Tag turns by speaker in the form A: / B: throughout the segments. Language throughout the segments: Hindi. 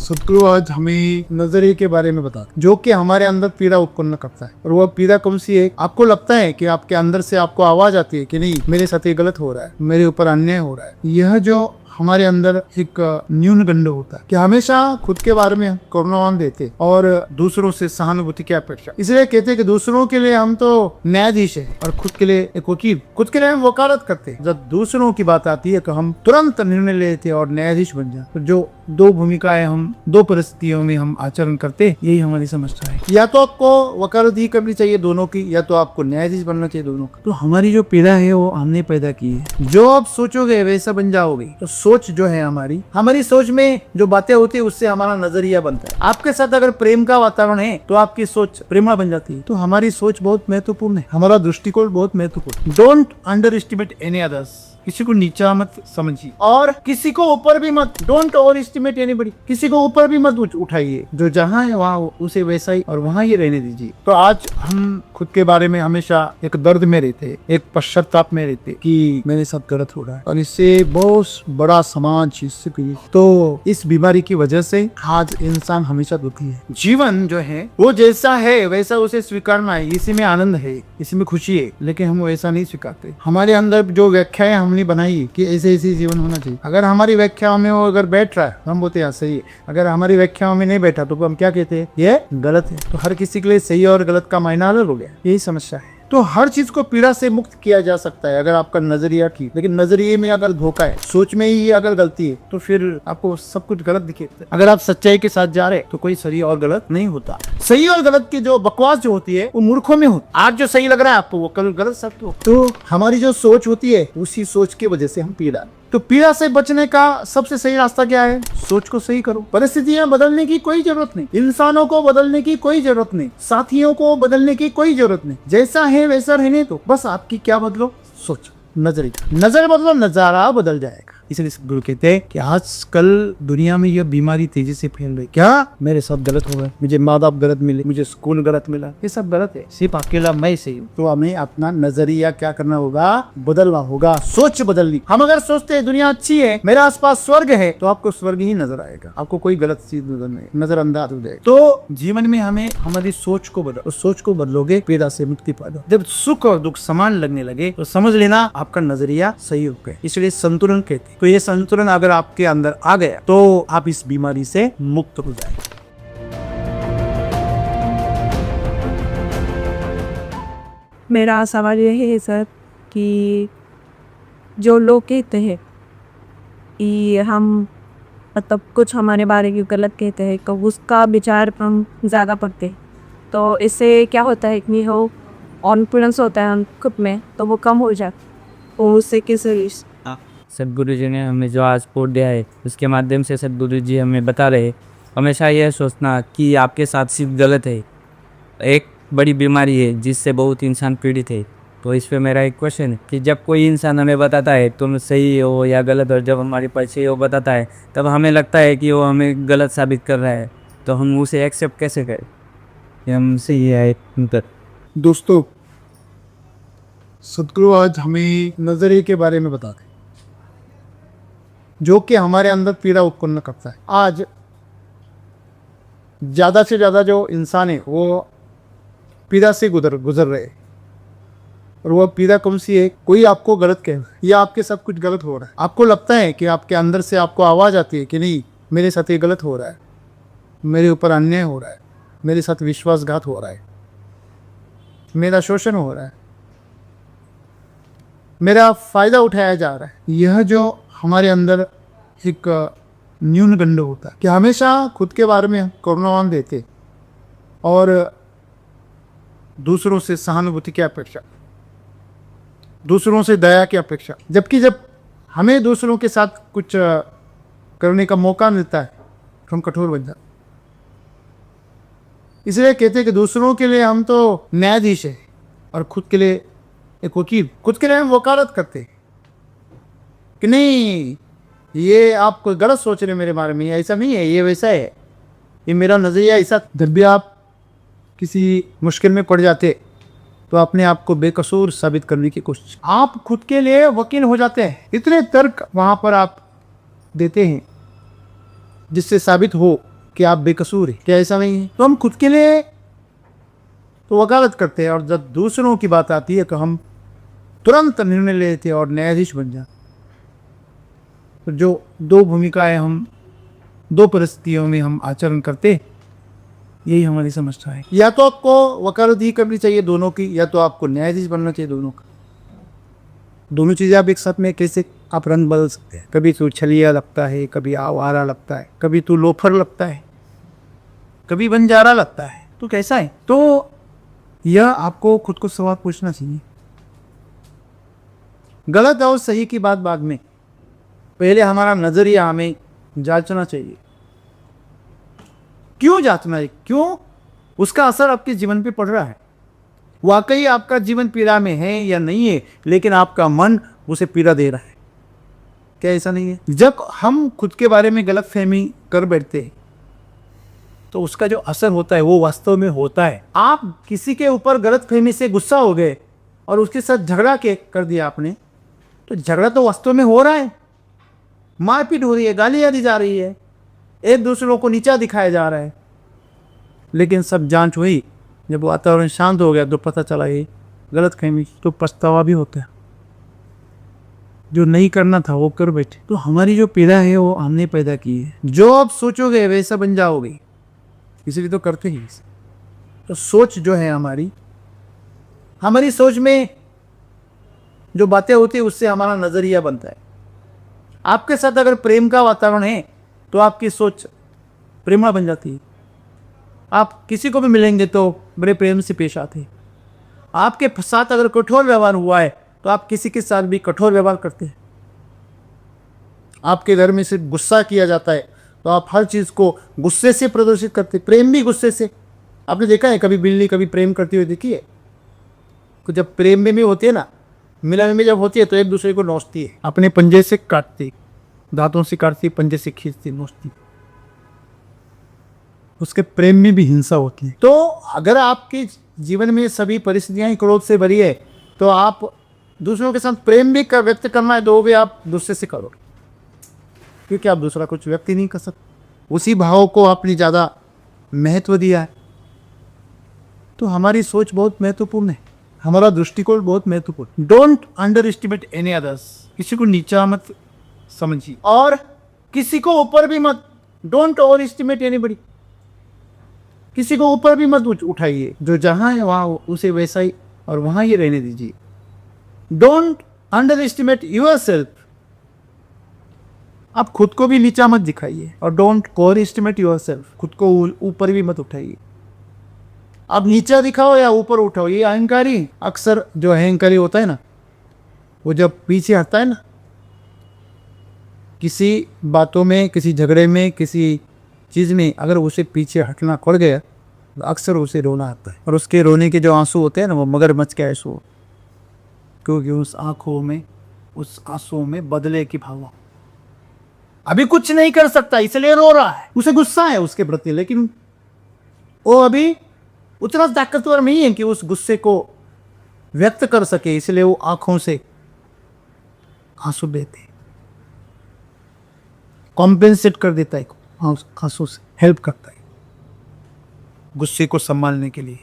A: सदगुरु आज हमें नजरिए के बारे में बताते जो कि हमारे अंदर पीड़ा उत्पन्न करता है। और वह पीड़ा कौन सी है? आपको लगता है कि आपके अंदर से आपको आवाज आती है कि नहीं, मेरे साथ ये गलत हो रहा है, मेरे ऊपर अन्याय हो रहा है। यह जो हमारे अंदर एक न्यूनगंड होता है कि हमेशा खुद के बारे में करुणावान देते और दूसरों से सहानुभूति की अपेक्षा। इसलिए कहते हैं कि दूसरों के लिए हम तो न्यायाधीश है और खुद के लिए एक वकील। खुद के लिए हम वकालत करते, जब दूसरों की बात आती है तो हम तुरंत निर्णय लेते और न्यायाधीश बन जाते। तो जो दो भूमिकाएं हम दो परिस्थितियों में हम आचरण करते, यही हमारी समस्या है। या तो आपको वकालत ही करनी चाहिए दोनों की, या तो आपको न्यायाधीश बनना चाहिए दोनों का। तो हमारी जो पीड़ा है वो हमने पैदा की है। जो आप सोचोगे वैसा बन जाओगे। तो सोच जो है हमारी सोच में जो बातें होती है उससे हमारा नजरिया बनता है। आपके साथ अगर प्रेम का वातावरण है तो आपकी सोच प्रेमा बन जाती है। तो हमारी सोच बहुत महत्वपूर्ण है, हमारा दृष्टिकोण बहुत महत्वपूर्ण। Don't under estimate any others. किसी को नीचा मत समझिए और किसी को ऊपर भी मत। Don't over estimate anybody. किसी को ऊपर भी मत उठाइए। जो जहाँ है वहाँ उसे वैसा ही और वहाँ ही रहने दीजिए। तो आज हम खुद के बारे में हमेशा एक दर्द में रहते, एक पश्चाताप में रहते कि मेरे साथ गलत हो रहा है और इससे बहुत बड़ा समाज इससे तो इस बीमारी की वजह से आज इंसान हमेशा दुखी है। जीवन जो है वो जैसा है वैसा उसे स्वीकारना है। इसी में आनंद है, इसी में खुशी है, लेकिन हम वैसा नहीं स्वीकारते। हमारे अंदर जो व्याख्याएं हमने बनाई कि ऐसे ऐसे जीवन होना चाहिए, अगर हमारी व्याख्याओं में वो अगर बैठ रहा है हम बोलते हैं सही है। अगर हमारी व्याख्याओं में नहीं बैठा तो हम क्या कहते हैं? ये गलत है। तो हर किसी के लिए सही और गलत का मायना अलग हो गया। यही समस्या है। तो हर चीज को पीड़ा से मुक्त किया जा सकता है अगर आपका नजरिया ठीक। लेकिन नजरिए में अगर धोखा है, सोच में ही अगर गलती है, तो फिर आपको सब कुछ गलत दिखेगा। अगर आप सच्चाई के साथ जा रहे तो कोई सही और गलत नहीं होता। सही और गलत की जो बकवास जो होती है वो मूर्खों में होती। आज जो सही लग रहा है आपको वो कल गलत सत्य हो। तो हमारी जो सोच होती है उसी सोच की वजह से हम पीड़ा। तो पीड़ा से बचने का सबसे सही रास्ता क्या है? सोच को सही करो। परिस्थितियां बदलने की कोई जरूरत नहीं, इंसानों को बदलने की कोई जरूरत नहीं, साथियों को बदलने की कोई जरूरत नहीं। जैसा है वैसा रहने दो। बस आपकी क्या बदलो? सोच, नजर बदलो, नजारा बदल जाएगा। इसलिए गुरु कहते हैं कि आजकल दुनिया में यह बीमारी तेजी से फैल रही। क्या मेरे साथ गलत हो गया, मुझे माँ बाप गलत मिले, मुझे स्कूल गलत मिला, ये सब गलत है। सिर्फ अकेला मैं सही हूँ। तो हमें अपना नजरिया क्या करना होगा? बदलना होगा, सोच बदलनी। हम अगर सोचते हैं दुनिया अच्छी है, मेरे आसपास स्वर्ग है, तो आपको स्वर्ग ही नजर आएगा। आपको कोई गलत चीज नजरअंदाज हो जाएगा। तो जीवन में हमें हमारी सोच को बदलो। सोच को बदलोगे पीड़ा से मुक्ति पाओगे। जब सुख और दुख समान लगने लगे तो समझ लेना आपका नजरिया सही हो गया। इसलिए संतुलन कहते। तो ये संतुलन अगर आपके अंदर आ गया तो आप इस बीमारी से मुक्त हो जाएंगे।
B: मेरा सवाल यह है सर कि जो लोग कहते हैं कि हम मतलब कुछ हमारे बारे में गलत कहते हैं तो उसका विचार हम ज़्यादा पढ़ते हैं, तो इससे क्या होता है कि वो कॉन्फिडेंस होता है हम खुद में तो वो कम हो जाता है। तो उससे किस
C: सदगुरु जी ने हमें जो आज स्पोर्ट दिया है उसके माध्यम से सदगुरु जी हमें बता रहे हैं हमेशा यह सोचना कि आपके साथ सिर्फ गलत है, एक बड़ी बीमारी है जिससे बहुत इंसान पीड़ित है। तो इस पे मेरा एक क्वेश्चन है कि जब कोई इंसान हमें बताता है तुम सही हो या गलत हो, जब हमारे पास सही हो बताता है तब हमें लगता है कि वो हमें गलत साबित कर रहा है, तो हम उसे एक्सेप्ट कैसे करें? हम सही है।
A: दोस्तों, सदगुरु आज हमें नजरिए के बारे में बताते जो कि हमारे अंदर पीड़ा उत्पन्न करता है। आज ज्यादा से ज्यादा जो इंसान है वो पीड़ा से गुजर रहे हैं। और वह पीड़ा कौन सी है? कोई आपको गलत कह रहा है या आपके साथ कुछ गलत हो रहा है। आपको लगता है कि आपके अंदर से आपको आवाज आती है कि नहीं, मेरे साथ ये गलत हो रहा है, मेरे ऊपर अन्याय हो रहा है, मेरे साथ विश्वासघात हो रहा है, मेरा शोषण हो रहा है, मेरा फायदा उठाया जा रहा है। यह जो हमारे अंदर एक न्यूनगंड होता है कि हमेशा खुद के बारे में करुणावान देते और दूसरों से सहानुभूति की अपेक्षा, दूसरों से दया की अपेक्षा। जबकि जब हमें दूसरों के साथ कुछ करने का मौका मिलता है तो हम कठोर बन जाते। इसलिए कहते हैं कि दूसरों के लिए हम तो न्यायाधीश है और खुद के लिए एक वकील। खुद के लिए हम वकालत करते कि नहीं, ये आप कोई गलत सोच रहे मेरे बारे में, ऐसा नहीं है, ये वैसा है, ये मेरा नजरिया ऐसा। जब भी आप किसी मुश्किल में पड़ जाते तो अपने आप को बेकसूर साबित करने की कोशिश, आप खुद के लिए वकील हो जाते हैं। इतने तर्क वहां पर आप देते हैं जिससे साबित हो कि आप बेकसूर हैं, क्या ऐसा नहीं है? तो हम खुद के लिए तो वकालत करते हैं, और जब दूसरों की बात आती है तो हम तुरंत निर्णय लेते हैं और न्यायाधीश बन जाते। तो जो दो भूमिकाएं हम दो परिस्थितियों में हम आचरण करते, यही हमारी समस्या है। या तो आपको वकालत ही करनी चाहिए दोनों की, या तो आपको न्यायाधीश बनना चाहिए दोनों का। दोनों चीज़ें आप एक साथ में कैसे आप रंग बदल सकते हैं? कभी तू छलिया लगता है, कभी आवारा लगता है, कभी तू लोफर लगता है, कभी बंजारा लगता है, तो कैसा है? तो यह आपको खुद को सवाल पूछना चाहिए। गलत और सही की बात बाद में, पहले हमारा नजरिया हमें जांचना चाहिए। क्यों जांचना है? क्यों उसका असर आपके जीवन पे पड़ रहा है? वाकई आपका जीवन पीड़ा में है या नहीं है, लेकिन आपका मन उसे पीड़ा दे रहा है, क्या ऐसा नहीं है? जब हम खुद के बारे में गलत फहमी कर बैठते हैं तो उसका जो असर होता है वो वास्तव में होता है। आप किसी के ऊपर गलत फहमी से गुस्सा हो गए और उसके साथ झगड़ा के कर दिया आपने, तो झगड़ा तो वास्तव में हो रहा है, मारपीट हो रही है, गालियां दी जा रही है, एक दूसरों को नीचा दिखाया जा रहा है। लेकिन सब जांच हुई, जब वातावरण शांत हो गया तो पता चला ये गलत फहमी, तो पछतावा भी होता है। जो नहीं करना था वो कर बैठे। तो हमारी जो पीड़ा है वो हमने पैदा की है। जो आप सोचोगे वैसा बन जाओगे, इसलिए तो करते ही। तो सोच जो है हमारी सोच में जो बातें होती है उससे हमारा नजरिया बनता है। आपके साथ अगर प्रेम का वातावरण है तो आपकी सोच प्रेमा बन जाती है। आप किसी को भी मिलेंगे तो बड़े प्रेम से पेश आते हैं। आपके साथ अगर कठोर व्यवहार हुआ है तो आप किसी के साथ भी कठोर व्यवहार करते हैं। आपके घर में सिर्फ गुस्सा किया जाता है तो आप हर चीज को गुस्से से प्रदर्शित करते, प्रेम भी गुस्से से। आपने देखा है कभी बिल्ली कभी प्रेम करती हुई देखी है? तो जब प्रेम में भी होती है ना, मिलन में जब होती है तो एक दूसरे को नोचती है, अपने पंजे से काटती, दांतों से काटती, पंजे से खींचती, नोचती। उसके प्रेम में भी हिंसा होती है। तो अगर आपके जीवन में सभी परिस्थितियां क्रोध से भरी है तो आप दूसरों के साथ प्रेम भी व्यक्त करना है तो वो भी आप गुस्से से करो, क्योंकि आप दूसरा कुछ व्यक्त ही नहीं कर सकते। उसी भाव को आपने ज़्यादा महत्व दिया है। तो हमारी सोच बहुत महत्वपूर्ण है, हमारा दृष्टिकोण बहुत महत्वपूर्ण। Don't under estimate any others. किसी को नीचा मत समझिए और किसी को ऊपर भी मत। Don't over estimate anybody. किसी को ऊपर भी मत उठाइए। जो जहां है वहां उसे वैसा ही और वहां ही रहने दीजिए। Don't underestimate yourself. आप खुद को भी नीचा मत दिखाइए और don't overestimate yourself. खुद को ऊपर भी मत उठाइए। आप नीचा दिखाओ या ऊपर उठाओ, ये अहंकारी, अक्सर जो अहंकारी होता है ना, वो जब पीछे हटता है ना, किसी बातों में, किसी झगड़े में, किसी चीज़ में अगर उसे पीछे हटना पड़ गया तो अक्सर उसे रोना आता है। और उसके रोने के जो आंसू होते हैं ना, वो मगरमच्छ के आंसू, क्योंकि उस आंखों में, उस आंसुओं में बदले की भावना। अभी कुछ नहीं कर सकता इसलिए रो रहा है, उसे गुस्सा है उसके प्रति, लेकिन वो अभी उतना ताकतवर नहीं है कि उस गुस्से को व्यक्त कर सके, इसलिए वो आंखों से आंसू बहते, कॉम्पेंसेट कर देता है, आंसू से हेल्प करता है गुस्से को संभालने के लिए,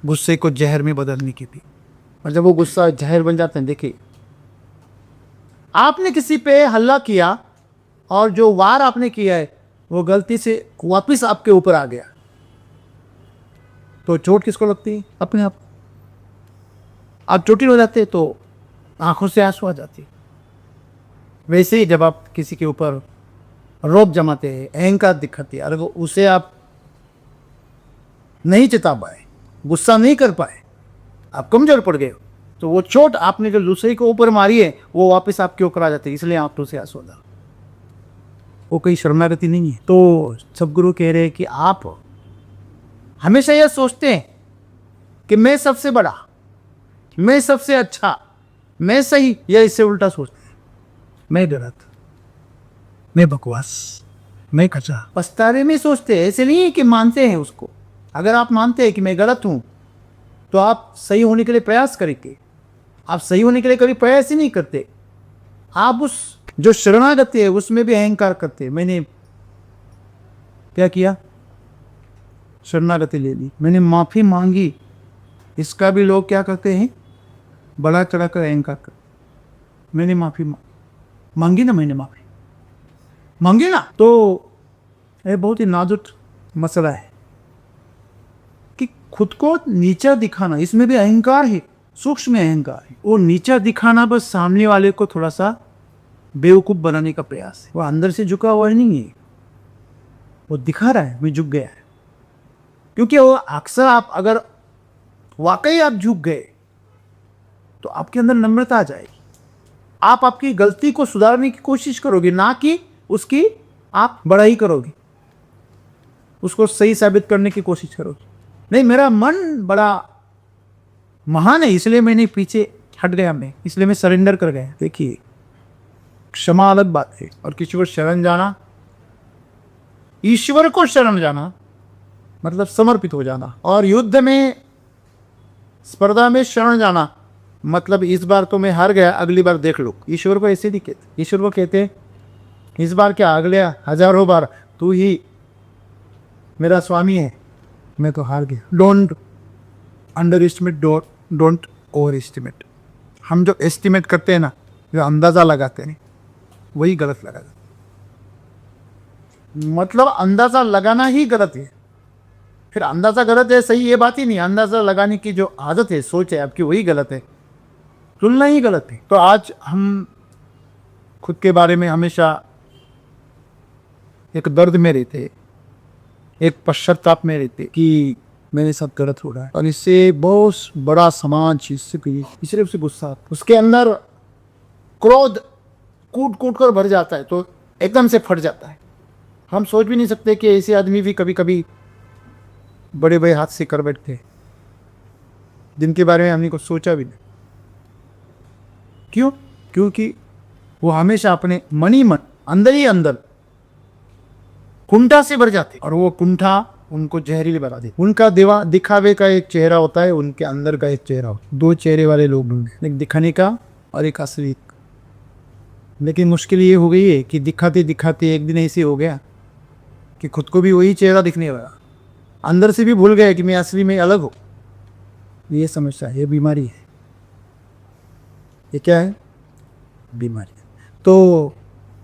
A: गुस्से को जहर में बदलने के लिए। और जब वो गुस्सा जहर बन जाता है, देखिए आपने किसी पे हल्ला किया और जो वार आपने किया है वो गलती से वापस आपके ऊपर आ गया, तो चोट किसको लगती है? अपने आप। आप चोटिल हो जाते तो आंखों से आंसू आ जाती। वैसे ही जब आप किसी के ऊपर रोब जमाते हैं, अहंकार दिखाते हैं, अरे वो उसे आप नहीं चिता पाए, गुस्सा नहीं कर पाए, आप कमजोर पड़ गए, तो वो चोट आपने जो दूसरे को ऊपर मारी है वो वापस आपके ऊपर आ जाती है, इसलिए आंखों से आंसू आ जाते। वो कोई शरणागति नहीं है। तो सब गुरु कह रहे हैं कि आप हमेशा यह सोचते हैं कि मैं सबसे बड़ा, मैं सबसे अच्छा, मैं सही, या इससे उल्टा सोचते हैं, मैं गलत, मैं बकवास, मैं कच्चा। पछतावे में सोचते हैं, ऐसे नहीं है कि मानते हैं उसको। अगर आप मानते हैं कि मैं गलत हूं तो आप सही होने के लिए प्रयास करेंगे। आप सही होने के लिए कभी प्रयास ही नहीं करते। आप उस जो शरणागति है उसमें भी अहंकार करते हैं, मैंने क्या किया? शरणागति ले ली, मैंने माफ़ी मांगी। इसका भी लोग क्या करते हैं, बड़ा चढ़ा कर अहंकार कर। मैंने माफ़ी मांगी ना, मैंने माफ़ी मांगी ना, तो ये बहुत ही नाजुक मसला है कि खुद को नीचा दिखाना, इसमें भी अहंकार है, सूक्ष्म अहंकार है। वो नीचा दिखाना बस सामने वाले को थोड़ा सा बेवकूफ़ बनाने का प्रयास है। वो अंदर से झुका हुआ नहीं है, वो दिखा रहा है मैं झुक गया है। क्योंकि वो अक्सर आप अगर वाकई आप झुक गए तो आपके अंदर नम्रता आ जाएगी। आप आपकी गलती को सुधारने की कोशिश करोगे, ना कि उसकी आप बड़ाई करोगे, उसको सही साबित करने की कोशिश करोगे। नहीं, मेरा मन बड़ा महान है इसलिए मैंने पीछे हट गया, मैं इसलिए मैं सरेंडर कर गया। देखिए, क्षमा अलग बात है और किसी को शरण जाना, ईश्वर को शरण जाना मतलब समर्पित हो जाना, और युद्ध में, स्पर्धा में शरण जाना मतलब इस बार तो मैं हार गया, अगली बार देख लो। ईश्वर को ऐसे नहीं कहते। ईश्वर को कहते इस बार क्या, अगले हजारों बार तू ही मेरा स्वामी है, मैं तो हार गया। Don't under estimate, don't over estimate. हम जो एस्टिमेट करते हैं ना, जो अंदाज़ा लगाते हैं, वही गलत लगाते, मतलब अंदाज़ा लगाना ही गलत है। फिर अंदाज़ा गलत है सही ये बात ही नहीं, अंदाज़ा लगाने की जो आदत है, सोच है आपकी, वही गलत है, तुलना ही गलत है। तो आज हम खुद के बारे में हमेशा एक दर्द में रहते, एक पश्चाताप में रहते कि मेरे साथ गलत हो रहा है, और इससे बहुत बड़ा समाज सिर्फ से गुस्सा, उसके अंदर क्रोध कूट कूट कर भर जाता है, तो एकदम से फट जाता है। हम सोच भी नहीं सकते कि ऐसे आदमी भी कभी कभी बड़े बड़े हाथ से कर बैठते हैं, जिनके बारे में हमने कुछ सोचा भी नहीं। क्यों? क्योंकि वो हमेशा अपने मन ही मन, अंदर ही अंदर कुंठा से भर जाते, और वो कुंठा उनको जहरीली बना दे। उनका दिखावे का एक चेहरा होता है, उनके अंदर का एक चेहरा होता है। दो चेहरे वाले लोग ढूंढे, एक दिखाने का और एक असली। लेकिन मुश्किल ये हो गई है कि दिखाते दिखाते एक दिन ऐसे हो गया कि खुद को भी वही चेहरा दिखने लगा, अंदर से भी भूल गए कि मैं असली में अलग हूँ। ये समस्या है, ये बीमारी है। ये क्या है? बीमारी। तो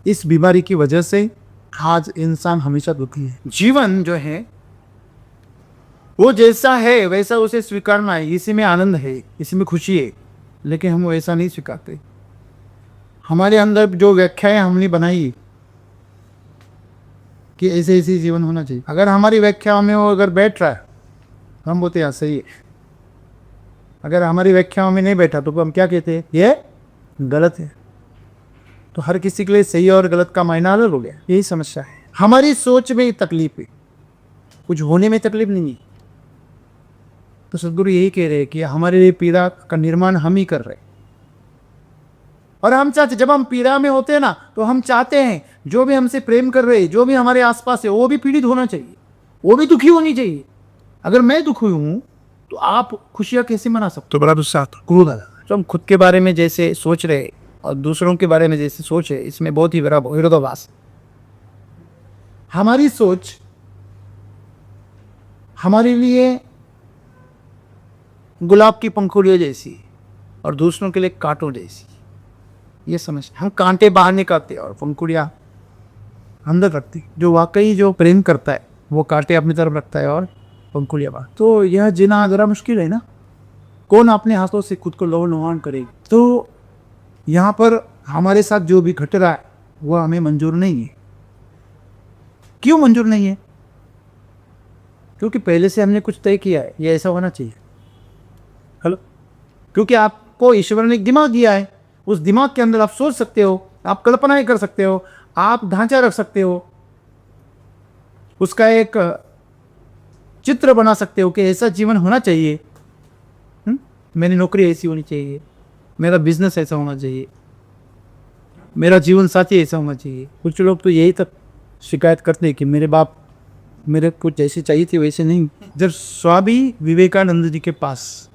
A: इस बीमारी की वजह से आज इंसान हमेशा दुखी है। जीवन जो है वो जैसा है वैसा उसे स्वीकारना है, इसी में आनंद है, इसी में खुशी है, लेकिन हम वैसा नहीं स्वीकारते। हमारे अंदर जो व्याख्याएं हमने बनाई कि ऐसे ऐसे जीवन होना चाहिए, अगर हमारी व्याख्या में वो अगर बैठ रहा है हम बोलते हैं सही है। अगर हमारी व्याख्या में नहीं बैठा तो हम क्या कहते हैं? ये गलत है। तो हर किसी के लिए सही और गलत का मायना अलग हो गया। यही समस्या है, हमारी सोच में तकलीफ है, कुछ होने में तकलीफ नहीं है। तो सदगुरु यही कह रहे हैं कि हमारे लिए पीड़ा का निर्माण हम ही कर रहे हैं, और हम चाहते, जब हम पीड़ा में होते हैं ना, तो हम चाहते हैं जो भी हमसे प्रेम कर रहे हैं, जो भी हमारे आसपास है, वो भी पीड़ित होना चाहिए, वो भी दुखी होनी चाहिए। अगर मैं दुखी हूं तो आप खुशियां कैसे मना सकते? तो बड़ा गुस्सा आता, क्रोध आता। तो हम खुद के बारे में जैसे सोच रहे और दूसरों के बारे में जैसे सोच है, इसमें बहुत ही बड़ा विरोधाभास। हमारी सोच हमारे लिए गुलाब की पंखुड़ियों जैसी और दूसरों के लिए कांटों जैसी। ये समझ, हम कांटे बाहर निकालते और पंखुड़ियाँ अंदर रखती। जो वाकई जो प्रेम करता है वो कांटे अपनी तरफ रखता है और पंखुड़ियाँ बाहर। तो यह जीना ज़रा मुश्किल है ना। कौन अपने हाथों से खुद को लौह लुहान करेगी? तो यहाँ पर हमारे साथ जो भी घट रहा है वह हमें मंजूर नहीं है। क्यों मंजूर नहीं है? क्योंकि पहले से हमने कुछ तय किया है, ये ऐसा होना चाहिए। हेलो, क्योंकि आपको ईश्वर ने एक दिमाग दिया है, उस दिमाग के अंदर आप सोच सकते हो, आप कल्पनाएं कर सकते हो, आप ढांचा रख सकते हो, उसका एक चित्र बना सकते हो कि ऐसा जीवन होना चाहिए, मेरी नौकरी ऐसी होनी चाहिए, मेरा बिजनेस ऐसा होना चाहिए, मेरा जीवन साथी ऐसा होना चाहिए। कुछ लोग तो यही तक शिकायत करते हैं कि मेरे बाप मेरे को जैसे चाहिए थे वैसे नहीं। जब स्वामी विवेकानंद जी के पास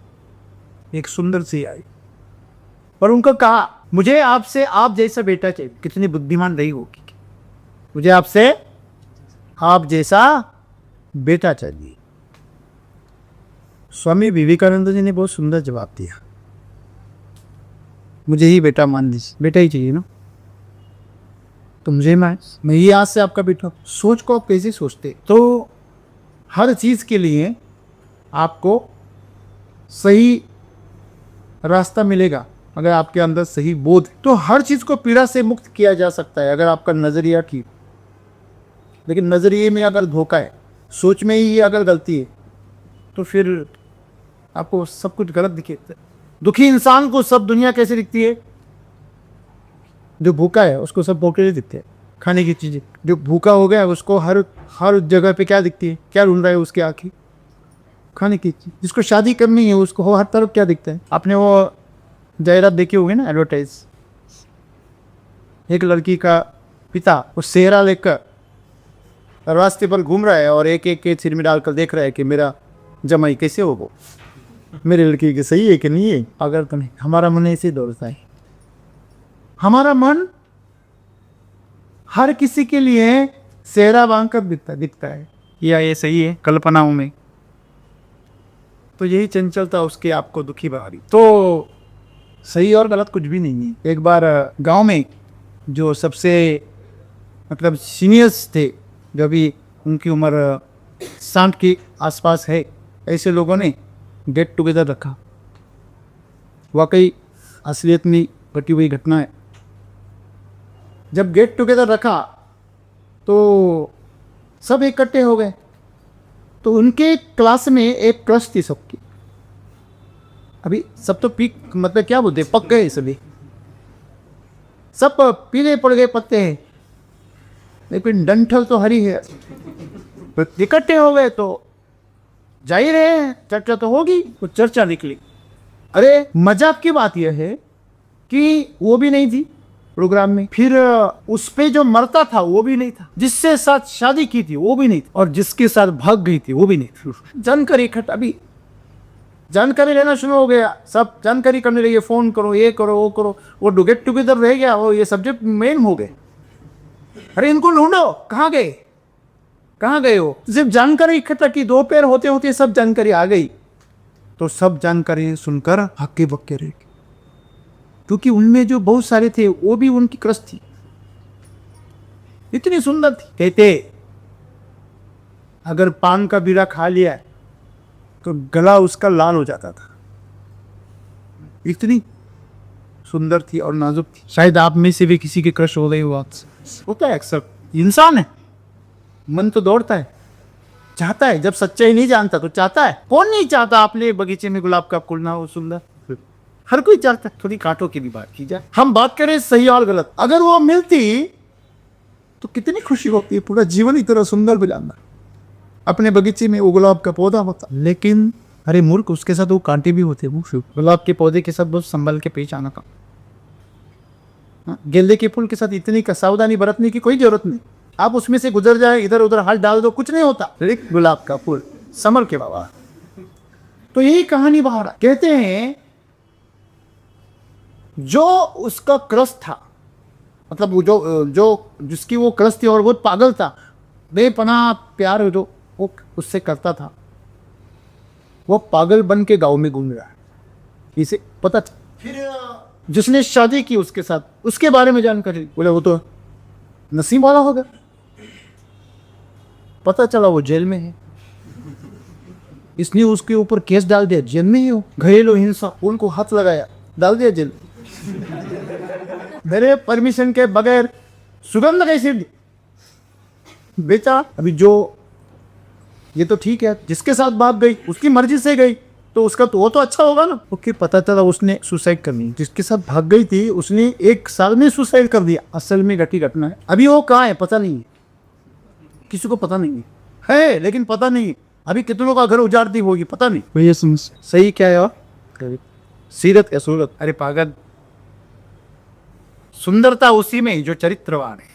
A: एक सुंदर सी आई और उनको कहा, मुझे आपसे आप जैसा बेटा चाहिए। कितनी बुद्धिमान रही होगी, मुझे आपसे आप जैसा बेटा चाहिए। स्वामी विवेकानंद जी ने बहुत सुंदर जवाब दिया, मुझे ही बेटा मान लीजिए, बेटा ही चाहिए ना, तो मुझे मैं ये आज से आपका बेटा हूं। सोच को आप कैसे सोचते, तो हर चीज के लिए आपको सही रास्ता मिलेगा अगर आपके अंदर सही बोध है। तो हर चीज को पीड़ा से मुक्त किया जा सकता है अगर आपका नजरिया ठीक। लेकिन नजरिए में अगर धोखा है, सोच में ही अगर गलती है, तो फिर आपको सब कुछ गलत दिखे। दुखी इंसान को सब दुनिया कैसे दिखती है? जो भूखा है उसको सब भूखे दिखते हैं, खाने की चीजें। जो भूखा हो गया उसको हर जगह पे क्या दिखती है? क्या ढूंढ रहा है उसकी आंखें? खाने की चीज। जिसको शादी करनी है उसको हर तरफ क्या दिखता है? आपने वो जाहिरात देखे होंगे ना, एडवर्टाइज, एक लड़की का पिता वो सेहरा लेकर रास्ते पर घूम रहा है और एक एक के सिर में डालकर देख रहा है कि मेरा जमाई कैसे हो, वो मेरी लड़की के सही है कि नहीं है। अगर तो नहीं, हमारा मन ऐसे दौड़ता है। हमारा मन हर किसी के लिए सेहरा बांध कर दिखता है, या ये सही है कल्पनाओं में। तो यही चंचलता उसके आपको दुखी बना रही। तो सही और गलत कुछ भी नहीं है। एक बार गांव में जो सबसे मतलब सीनियर्स थे, जो भी उनकी उम्र 60 के आसपास है, ऐसे लोगों ने गेट टुगेदर रखा। वाकई असलियत में घटी हुई घटना है। जब गेट टुगेदर रखा तो सब इकट्ठे हो गए। तो उनके क्लास में एक क्रश थी सबकी। अभी सब तो मतलब क्या बोलते, पक गए सभी, सब पीले पड़ गए पत्ते हैं, लेकिन डंठल तो हरी है। तो इकट्ठे हो गए तो जा ही रहे हैं, चर्चा तो होगी। तो चर्चा निकली। अरे मजाक की बात यह है कि वो भी नहीं थी प्रोग्राम में, फिर उस पे जो मरता था वो भी नहीं था, जिससे साथ शादी की थी वो भी नहीं था, और जिसके साथ भाग गई थी वो भी नहीं थी। जानकारी इकट्ठा, अभी जानकारी लेना शुरू हो गया, सब जानकारी करने लगे, फोन करो, ये करो, वो करो। वो गेट टुगेदर रह गया, वो ये सब्जेक्ट मेन हो गए। अरे इनको ढूंढो, कहाँ गए, कहाँ गए हो? सिर्फ जानकारी इकट्ठा की, दोपहर होते होते सब जानकारी आ गई। तो सब जानकारी सुनकर हक्के बक्के रह गए, क्योंकि उनमें जो बहुत सारे थे वो भी उनकी क्रश थी, इतनी सुंदर थी। कहते अगर पान का बीड़ा खा लिया तो गला उसका लाल हो जाता था, इतनी सुंदर थी और नाजुक थी। शायद आप में से भी किसी की क्रश हो गई हो। होता है अक्सर, इंसान है, मन तो दौड़ता है, चाहता है। जब सच्चाई नहीं जानता तो चाहता है। कौन नहीं चाहता अपने बगीचे में गुलाब का फूल ना हो सुंदर? हर कोई चाहता है। थोड़ी कांटों की भी बात की जाए, हम बात करें सही और गलत, अगर वो मिलती तो कितनी खुशी होती है, पूरा जीवन इतना सुंदर गुजारना। अपने बगीचे में वो गुलाब का पौधा होता, लेकिन अरे मूर्ख, उसके साथ वो कांटे भी होते। वो गुलाब के पौधे के साथ बहुत संभल के पेश आना का। गेंदे के फूल के साथ इतनी सावधानी बरतने की कोई जरूरत नहीं। आप उसमें से गुजर जाए, इधर उधर हाथ डाल दो, कुछ नहीं होता। लेकिन गुलाब का फूल संभल के बाबा। तो यही कहानी बाहर कहते हैं, जो उसका क्रश था, मतलब वो जो जिसकी वो क्रश थी और वो पागल था, बेपनाह प्यार जो वो उससे करता था, वो पागल बन के गांव में घूम रहा है, इसे पता था। फिर जिसने शादी की उसके साथ, उसके बारे में जानकारी, बोले वो तो नसीब वाला होगा। पता चला वो जेल में है, इसने उसके ऊपर केस डाल दिया, जेल में ही हो। घरेलू हिंसा, उनको हाथ लगाया, डाल दिया जेल। मेरे परमिशन के बगैर सुगंध कैसे दी बेचा? अभी जो ये तो ठीक है, जिसके साथ भाग गई उसकी मर्जी से गई, तो उसका तो वो तो अच्छा होगा ना। ओके, पता चला उसने सुसाइड कर ली। जिसके साथ भाग गई थी उसने 1 साल में सुसाइड कर दिया। असल में घटी घटना है। अभी वो कहाँ है पता नहीं है, किसी को पता नहीं है, लेकिन पता नहीं अभी कितनों का घर उजाड़ दी होगी, पता नहीं। भैया सही क्या है? और सीरत या सूरत? अरे पागल, सुंदरता उसी में है जो चरित्रवान है,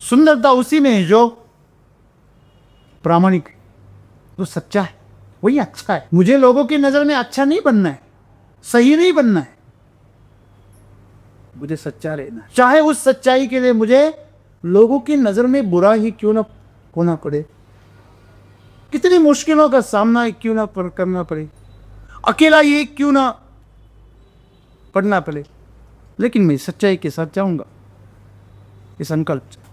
A: सुंदरता उसी में है जो प्रामाणिक है, जो सच्चा है, वही अच्छा है। मुझे लोगों की नजर में अच्छा नहीं बनना है, सही नहीं बनना है, मुझे सच्चा रहना है। चाहे उस सच्चाई के लिए मुझे लोगों की नजर में बुरा ही क्यों ना होना पड़े, कितनी मुश्किलों का सामना क्यों ना करना पड़े, अकेला ये क्यों ना पढ़ना पड़े, लेकिन मैं सच्चाई के साथ जाऊंगा, ये संकल्प से।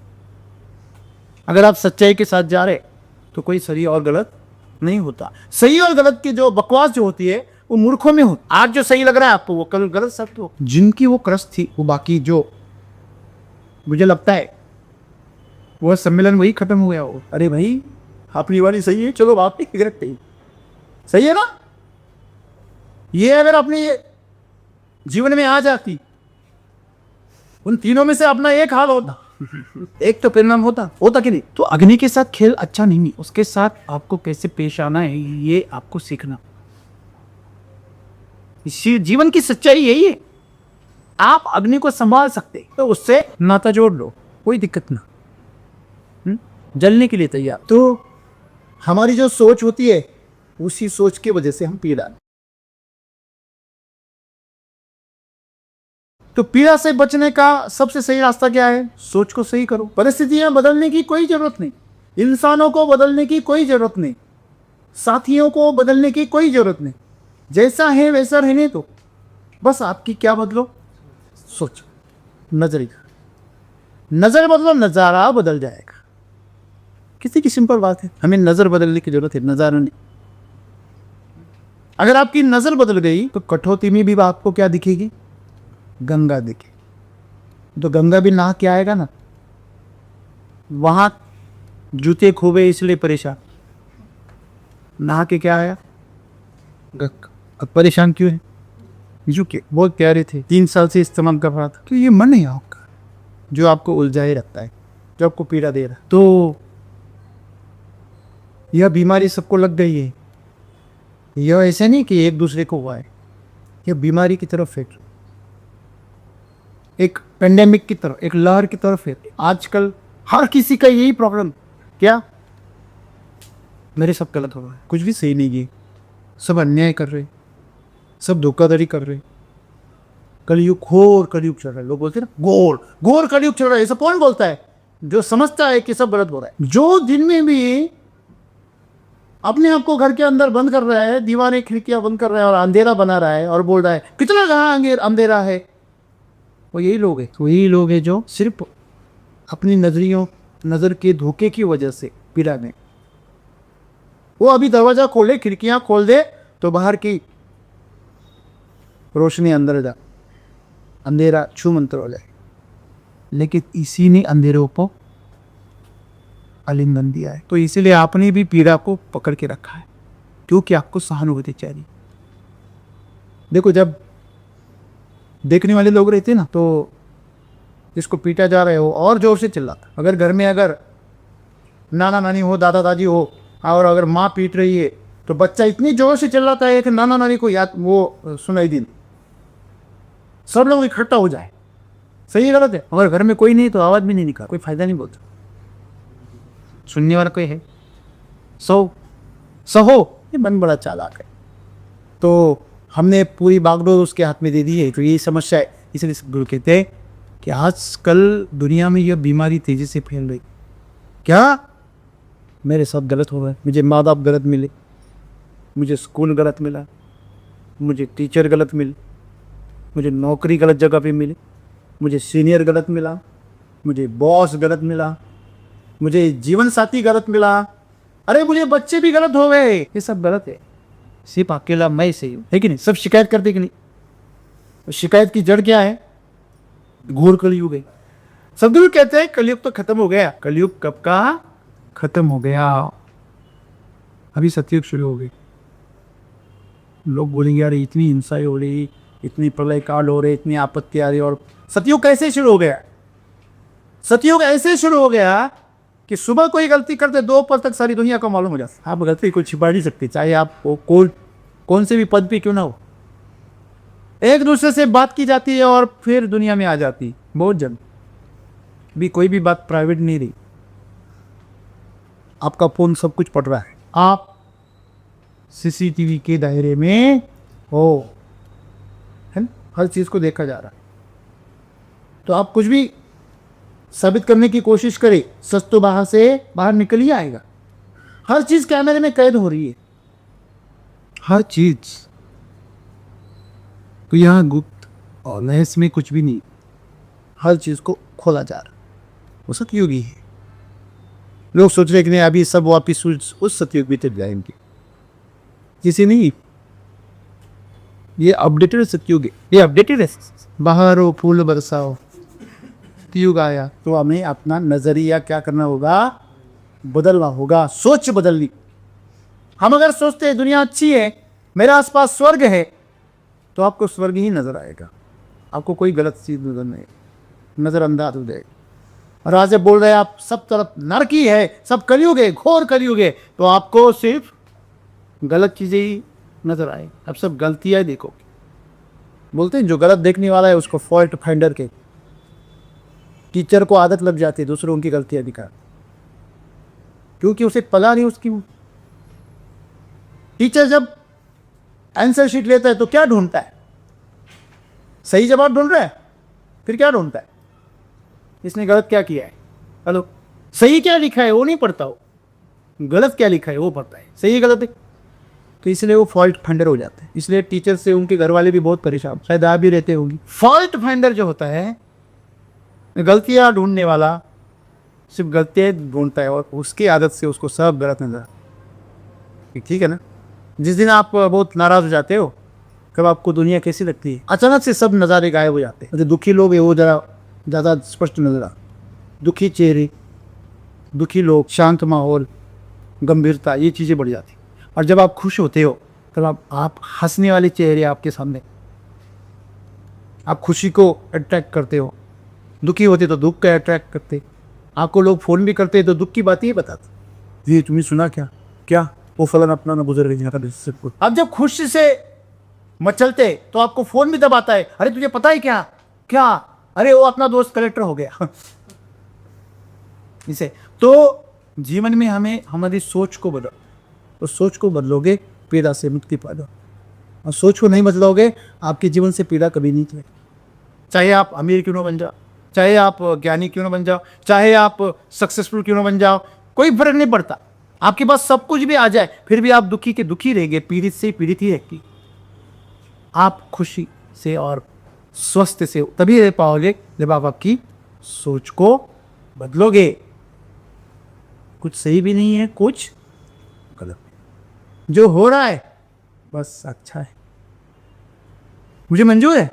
A: अगर आप सच्चाई के साथ जा रहे तो कोई सही और गलत नहीं होता। सही और गलत की जो बकवास जो होती है वो मूर्खों में होती। आज जो सही लग रहा है आपको वो कल गलत सत्य हो। जिनकी वो क्रस्ट थी वो बाकी जो मुझे लगता है वो सम्मेलन वही खत्म हो गया हो। अरे भाई अपनी वाली सही है, चलो आपकी गलत नहीं, सही है ना। ये अगर अपने जीवन में आ जाती, उन तीनों में से अपना एक हाल होता, एक तो परिणाम होता कि नहीं। तो अग्नि के साथ खेल अच्छा नहीं, उसके साथ आपको कैसे पेश आना है ये आपको सीखना। इसी जीवन की सच्चाई यही है। आप अग्नि को संभाल सकते तो उससे नाता जोड़ लो, कोई दिक्कत ना, जलने के लिए तैयार। तो हमारी जो सोच होती है उसी सोच की वजह से हम पीड़ा, तो पीड़ा से बचने का सबसे सही रास्ता क्या है? सोच को सही करो। परिस्थितियां बदलने की कोई जरूरत नहीं, इंसानों को बदलने की कोई जरूरत नहीं, साथियों को बदलने की कोई जरूरत नहीं। जैसा है वैसा रहने तो बस आपकी क्या बदलो? सोच, नजरिया, नजर बदलो, नजारा बदल जाएगा। किसी की सिंपल बात है, हमें नजर बदलने की जरूरत है, नजारा नहीं। अगर आपकी नजर बदल गई तो कठौती में भी आपको क्या दिखेगी? गंगा दिखे। तो गंगा भी नहा के आएगा ना, वहां जूते खोबे इसलिए परेशान, नहा के क्या आया? अब परेशान क्यों है? झुके बहुत प्यारे थे, 3 साल से इस्तेमाल कर रहा था। तो ये मन है आपका जो आपको उलझाए रखता है, जो आपको पीड़ा दे रहा है। तो यह बीमारी सबको लग गई है, यह ऐसा नहीं कि एक दूसरे को हुआ है, यह बीमारी की तरफ है, एक पेंडेमिक की तरफ, एक लहर की तरफ है। आजकल हर किसी का यही प्रॉब्लम, क्या मेरे सब गलत हो रहा है, कुछ भी सही नहीं है, सब अन्याय कर रहे, सब धोखाधड़ी कर रहे, कलयुग घोर कलयुग चल रहा है। लोग बोलते हैं ना घोर घोर कलयुग चल रहा है, ऐसा कौन बोलता है? जो समझता है कि सब गलत हो रहा है। जो दिन में भी अपने आप को घर के अंदर बंद कर रहा है, दीवारें खिड़कियां बंद कर रहा है और अंधेरा बना रहा है और बोल रहा है कितना कहाँ अंधेरा है, वो यही लोग है। तो यही लोग हैं जो सिर्फ अपनी नजर के धोखे की वजह से पीड़ा में। वो अभी दरवाजा खोले, खिड़कियां खोल दे तो बाहर की रोशनी अंदर जा, अंधेरा छू मंतर हो जाए। लेकिन इसी ने अंधेरों को आलिंगन दिया है। तो इसीलिए आपने भी पीड़ा को पकड़ के रखा है, क्योंकि आपको सहानुभूति चाहिए। देखो, जब देखने वाले लोग रहते ना तो जिसको पीटा जा रहे हो और जोर से चिल्लाता। अगर घर में अगर नाना नानी हो, दादा दादी हो और अगर माँ पीट रही है तो बच्चा इतनी जोर से चिल्लाता है कि नाना नानी को याद वो सुनाई दी, सब लोग इकट्ठा हो जाए। सही गलत है? अगर घर में कोई नहीं तो आवाज भी नहीं निकाल, कोई फायदा नहीं बोलता। सुनने वाला कोई है? सहो ये मन बड़ा चालाक है। तो हमने पूरी बागडोर उसके हाथ में दे दी है। तो ये समस्या है। इसलिए गुरु कहते हैं कि आजकल दुनिया में यह बीमारी तेजी से फैल रही। क्या मेरे साथ गलत हो रहा है? मुझे माँ बाप गलत मिले, मुझे स्कूल गलत मिला, मुझे टीचर गलत मिले, मुझे नौकरी गलत जगह पे मिली, मुझे सीनियर गलत मिला, मुझे बॉस गलत मिला, मुझे जीवन साथी गलत मिला, अरे मुझे बच्चे भी गलत हो गए। ये सब गलत है, सिर्फ अकेला मैं सही हूँ, है कि नहीं? सब शिकायत करते कि नहीं? तो शिकायत की जड़ क्या है? घोर कलयुग है। सदगुरु कहते हैं कलयुग तो खत्म हो गया। कलयुग कब का खत्म हो गया? अभी सतयुग शुरू हो गई। लोग बोलेंगे यार इतनी हिंसा हो रही, इतनी प्रलय काल हो रहे, इतनी आपत्ति आ रही, और सतयुग कैसे शुरू हो गया? सतयुग ऐसे शुरू हो गया कि सुबह कोई गलती करते दोपहर तक सारी दुनिया को मालूम हो जाता। आप गलती कोई छिपा नहीं सकते, चाहे आप कौन से भी पद पे क्यों ना हो। एक दूसरे से बात की जाती है और फिर दुनिया में आ जाती बहुत जल्द। भी कोई भी बात प्राइवेट नहीं रही। आपका फोन सब कुछ पढ़ रहा है, आप सीसीटीवी के दायरे में हो, है ना? हर चीज को देखा जा रहा है। तो आप कुछ भी साबित करने की कोशिश करे, सच तो बाहर से बाहर निकल ही आएगा। हर चीज कैमरे में कैद हो रही है, हर चीज। तो यहाँ गुप्त और रहस्य में कुछ भी नहीं, हर चीज को खोला जा रहा। वो सतयुगी है। लोग सोच रहे कि नहीं अभी सब वापिस उस सतयुग में चल जाएंगे, किसी नहीं, ये अपडेटेड सतयुग है, ये अपडेटेड है। बाहर हो फूल बरसाओ, सतयुग आया तो हमें अपना नजरिया क्या करना होगा, बदलना होगा, सोच बदलनी। हम अगर सोचते हैं दुनिया अच्छी है, मेरे आसपास स्वर्ग है, तो आपको स्वर्ग ही नजर आएगा, आपको कोई गलत चीज नजर नहीं, नजरअंदाज हो जाएगा। और आज जब बोल रहे हैं आप सब तरफ नरक ही है, सब कलयुग है, घोर कलयुग है, तो आपको सिर्फ गलत चीजें ही नजर आए, अब सब गलतियां देखोगे। बोलते हैं जो गलत देखने वाला है उसको फॉल्ट फाइंडर के, टीचर को आदत लग जाती है दूसरों की गलतियां दिखा, क्योंकि उसे पता नहीं उसकी। टीचर जब आंसर शीट लेता है तो क्या ढूंढता है, सही जवाब ढूंढ रहा है, फिर क्या ढूंढता है, इसने गलत क्या किया है, हेलो, सही क्या लिखा है वो नहीं पढ़ता, हो गलत क्या लिखा है वो पढ़ता है, सही गलत है। तो इसलिए वो फॉल्ट फाइंडर हो जाते हैं। इसलिए टीचर से उनके घर वाले भी बहुत परेशान, शायद आप भी रहते होंगी। फॉल्ट फाइंडर जो होता है, गलतियां ढूंढने वाला सिर्फ गलतियां ढूंढता है और उसकी आदत से उसको सब गलत नजर, ठीक है ना। जिस दिन आप बहुत नाराज हो जाते हो, कब आपको दुनिया कैसी लगती है, अचानक से सब नज़ारे गायब हो जाते हैं। जो दुखी लोग है वो जरा ज़्यादा स्पष्ट नजर आ, दुखी चेहरे, दुखी लोग, शांत माहौल, गंभीरता, ये चीज़ें बढ़ जाती। और जब आप खुश होते हो तब आप हंसने वाले चेहरे आपके सामने, आप खुशी को अट्रैक्ट करते हो। दुखी होते तो दुख का अट्रैक्ट करते, आपको लोग फ़ोन भी करते तो दुख की बात ही बताते, ये तुमने सुना क्या, क्या वो फलन अपना ना गुजर रही है। अब जब खुशी से मचलते तो आपको फ़ोन भी दबाता है, अरे तुझे पता है क्या क्या, अरे वो अपना दोस्त कलेक्टर हो गया इसे। तो जीवन में हमें हमारी सोच को बदलो, तो सोच को बदलोगे पीड़ा से मुक्ति पाओगे, और सोच को नहीं बदलोगे आपके जीवन से पीड़ा कभी नहीं चलेगी। चाहे आप अमीर क्यों ना बन जाओ, चाहे आप ज्ञानी क्यों ना बन जाओ, चाहे आप सक्सेसफुल क्यों ना बन जाओ, कोई फर्क नहीं पड़ता। आपके पास सब कुछ भी आ जाए फिर भी आप दुखी के दुखी रहेंगे, पीड़ित से पीड़ित ही रहेगी। आप खुशी से और स्वस्थ से तभी रह पाओगे जब आप आपकी सोच को बदलोगे। कुछ सही भी नहीं है, कुछ गलत, जो हो रहा है बस अच्छा है, मुझे मंजूर है।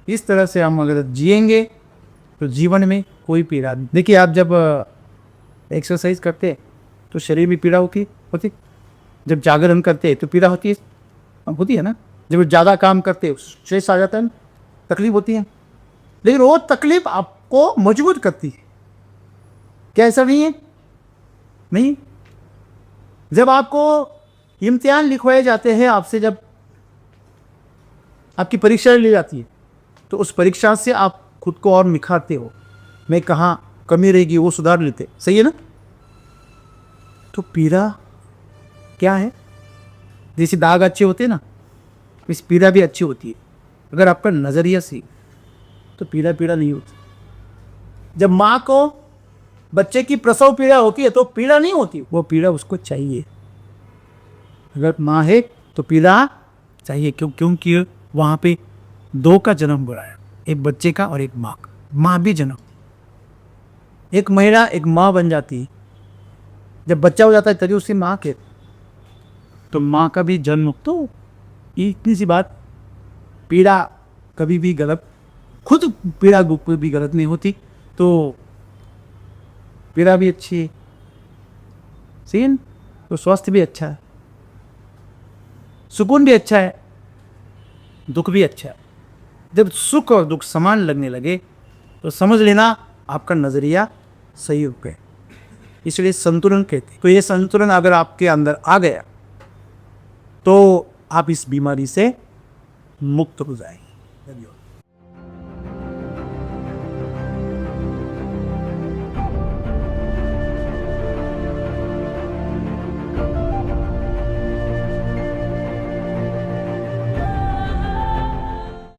A: इस तरह से हम अगर जिएंगे तो जीवन में कोई पीड़ा नहीं। देखिए आप जब एक्सरसाइज करते हैं तो शरीर में पीड़ा होती, जब जागरण करते हैं तो पीड़ा होती है ना। जब ज़्यादा काम करते स्ट्रेस आ जाता है ना, तकलीफ होती है, लेकिन वो तकलीफ आपको मजबूत करती है। क्या ऐसा नहीं है? नहीं। जब आपको इम्तिहान लिखवाए जाते हैं आपसे, जब आपकी परीक्षा ली जाती है तो उस परीक्षा से आप खुद को और निखारते हो, मैं कहाँ कमी रहेगी वो सुधार लेते, सही है ना। तो पीड़ा क्या है, जैसे दाग अच्छे होते हैं ना, इस पीड़ा भी अच्छी होती है। अगर आपका नज़रिया सही तो पीड़ा नहीं होती। जब माँ को बच्चे की प्रसव पीड़ा होती है तो पीड़ा नहीं होती, वो पीड़ा उसको चाहिए। अगर माँ है तो पीड़ा चाहिए, क्योंकि वहाँ पे दो का जन्म हो रहा है, एक बच्चे का और एक माँ का। माँ भी जन्म, एक महिला एक माँ बन जाती है, जब बच्चा हो जाता है तभी उसकी माँ के, तो माँ का भी जन्म। तो इतनी सी बात, पीड़ा कभी भी गलत, खुद पीड़ा भी गलत नहीं होती, तो पीड़ा भी अच्छी है, सही है। तो स्वास्थ्य भी अच्छा है, सुकून भी अच्छा है, दुख भी अच्छा है। जब सुख और दुख समान लगने लगे तो समझ लेना आपका नज़रिया सही हो गया। इसलिए संतुलन कहते हैं। तो ये संतुलन अगर आपके अंदर आ गया तो आप इस बीमारी से मुक्त हो जाएंगे।